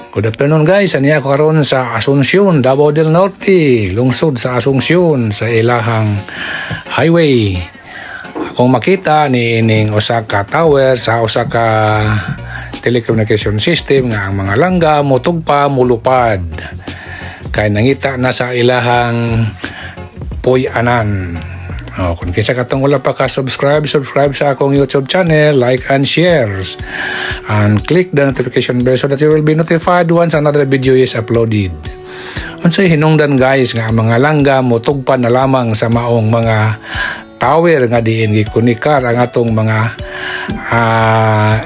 Good afternoon guys, aniya ko karon sa Asuncion, Davao del Norte, lungsod sa Asuncion sa ilahang highway. Akong makita ni ining Osaka Tower sa Osaka telecommunication system nga ang mga langga motugpa mulupad. Kay nangita na sa ilahang puy-anan. Kung kisa katong wala pa ka subscribe sa akong YouTube channel, like and shares, and click the notification bell so that you will be notified once another video is uploaded. Unsay hinungdan guys nga mga langga motugpa na lamang sa maong mga tower nga diin gikunikar ang atong mga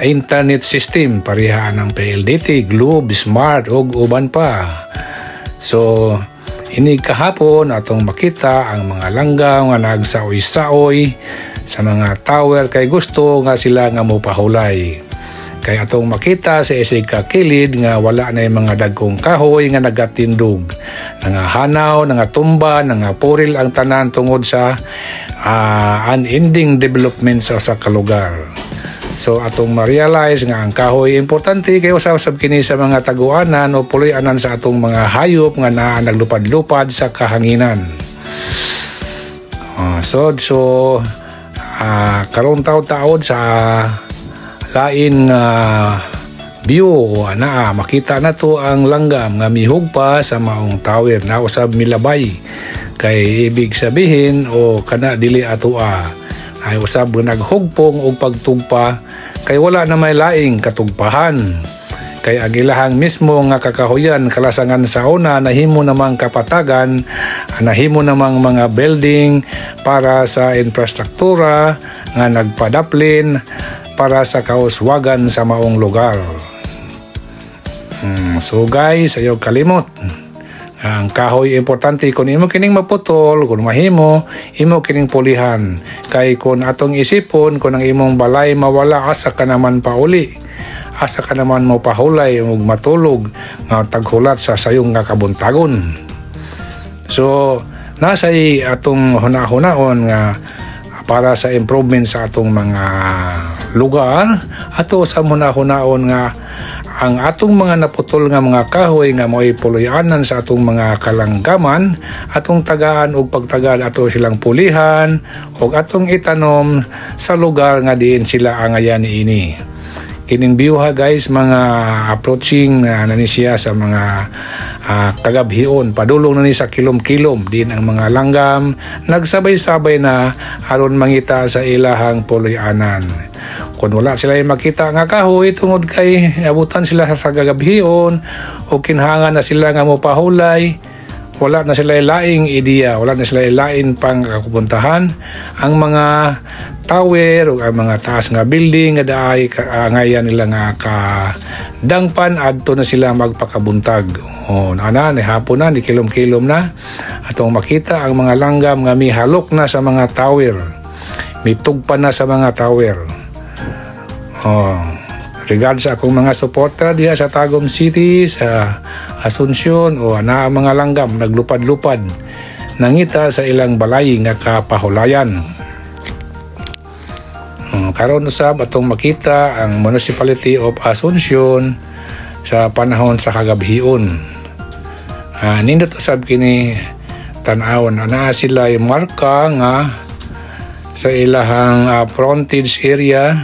internet system pareha ng PLDT, Globe, Smart ug uban pa. So ini kahapon atong makita ang mga langga nga nagsaoy-saoy sa mga tower kay gusto nga sila nga mopahulay. Kay atong makita sa isig kakilid nga wala na yung mga dagkong kahoy nga nagatindog. Nangahanaw, nangatumba, nangapuril ang tanan tungod sa unending development sa kalugar. So atong ma-realize nga ang kahoy importante kay usab kini sa mga taguanan o puloy-anan sa atong mga hayop nga naa naglupad-lupad sa kahanginan. Karon taud sa lain view o makita na to ang langgam nga mihugpa sa maong tower na usab milabay kay ibig sabihin o kana dili atoa ay usab naghugpong og pagtugpa kay wala na may laing katugpahan kay ang ilahang mismo nga kakahuyan kalasangan sa una nahimo namang kapatagan, nahimo namang mga building para sa infrastruktura nga nagpadaplin para sa kauswagan sa maong lugar. So guys, ayaw kalimot ang kahoy importante kung imo kining maputol, kung mahimo imo kining pulihan kay kung atong isipon kung ang imong balay mawala asa ka naman pauli, asa ka naman mo pahulay ug matulog nga taghulat sa sayong nga kabuntagon. So nasa atong hunahunaon nga para sa improvement sa atong mga lugar ato sa hunahunaon nga ang atong mga naputol nga mga kahoy nga mo'y puloy-anan sa atong mga kalanggaman atong tagaan og pagtagal ato silang pulihan og atong itanom sa lugar nga diin sila angayan niini. Kining biuha guys mga approaching nani siya sa mga tagabhion padulong na ni sa kilom-kilom din ang mga langgam nagsabay-sabay na aron mangita sa ilahang puloy-anan. Kung wala sila makita nga kahoy tungod kay abutan sila sa gagabhion o kinhangan na sila nga mopahulay, wala na sila laing ideya, wala na sila lain pang kapuntahan ang mga tower o ang mga taas nga building nga daay ngayon nila nga kadangpan adto na sila magpakabuntag. Ni hapon na ni kilom-kilom na atong makita ang mga langgam nga mihalok na sa mga tower, mitugpa na sa mga tower. Regard sa akong mga suporta diha sa Tagum City, sa Asuncion o ang mga langgam naglupad-lupad nangita sa ilang balay nga kapahulayan. Karon usab atong makita ang Municipality of Asuncion sa panahon sa kagabhion. Nindot usab kini tan-awon ana sila marka nga sa ilahang frontage area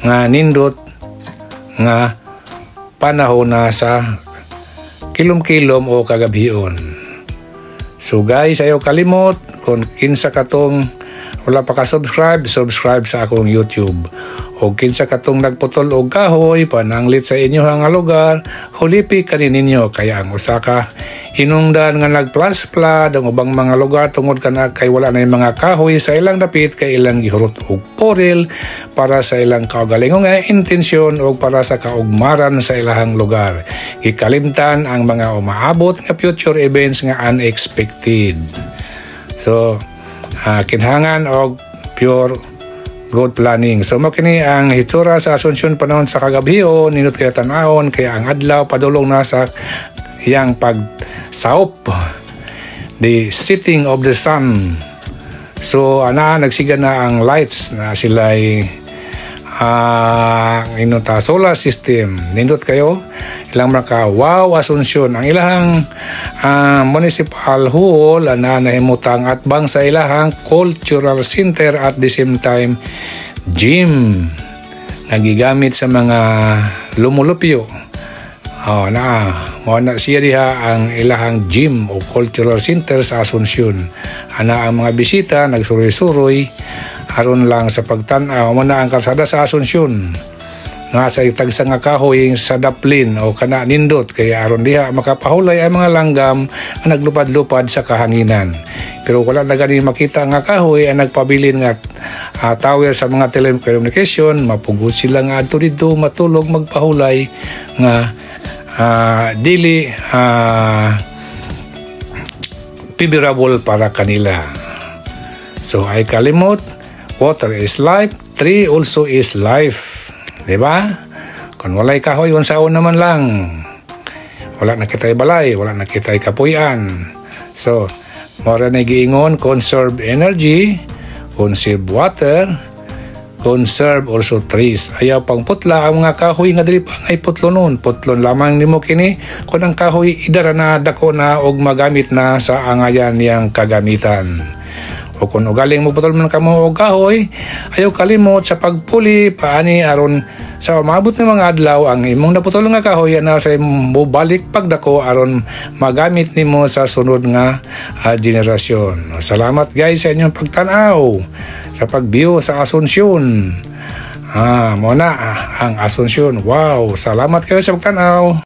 nga nindot nga panahon na sa kilom-kilom o kagabhion. So guys, ayaw kalimot kung kinsa katong wala pa ka subscribe sa akong YouTube. O kinsa katong nagputol og kahoy pananglit sa inyo nga lugar, hulipi kanin ninyo kaya ang Osaka hinungdan nga nagplas-plad ang ubang mga lugar tungod kana kay wala na yung mga kahoy sa ilang dapit kay ilang gihurot og poril para sa ilang kaugalingon nga intensyon o para sa kaugmaran sa ilahang lugar. Gikalimtan ang mga umaabot nga future events nga unexpected. So kinhangan og pure good planning. So makini ang hitsura sa Asuncion panahon sa kagabhion ninot kay tan-awon kay ang adlaw padulong na sa iyang pagsaop, the setting of the sun. So nagsiga na ang lights na sila'y solar system. Nindot kayo ilang marka wow Asunsyon ang ilahang municipal hall na nahimutang at bang sa ilahang cultural center at the same time gym nagigamit sa mga lumulupyo. Mo na siya diha ang ilahang gym o cultural center sa Asunsyon. Ana ang mga bisita nagsuroy-suroy aron lang sa pagtan-aw mo na ang kalsada sa Asunsyon. Nga sa itagsa nga kahoy sa daplin o kana nindot kaya aron diha makapahulay ang mga langgam na naglupad-lupad sa kahanginan. Pero wala na gani makita nga kahoy ang nagpabilin nga tower sa mga telecommunication, mapugod sila nga adto dito matulog magpahulay nga dili favorable para kanila. So ay kalimot, water is life, tree also is life. Diba? Kung walay kahoy, unsaon naman lang. Wala na kita'y balay, wala na kita'y kapuyan. So, mora na giingon, conserve energy, conserve water, conserve also trees. Ayaw pang putla ang mga kahoy nga dili pa ay putlonon. Putlon lamang nimo kini kung ang kahoy idara na dako na og magamit na sa angayan niyang kagamitan. O kung ugaling mo putol man kamo og kahoy, ayaw kalimot sa pagpuli paani aron sa maabot ng mga adlaw ang imong naputol nga kahoy na sa mo balik pagdako aron magamit nimo sa sunod nga generasyon. Salamat guys sa inyong pagtan-aw sa pag-view sa Asunsyon. Mo na ang Asunsyon. Wow, salamat kayo sa pagtan-aw.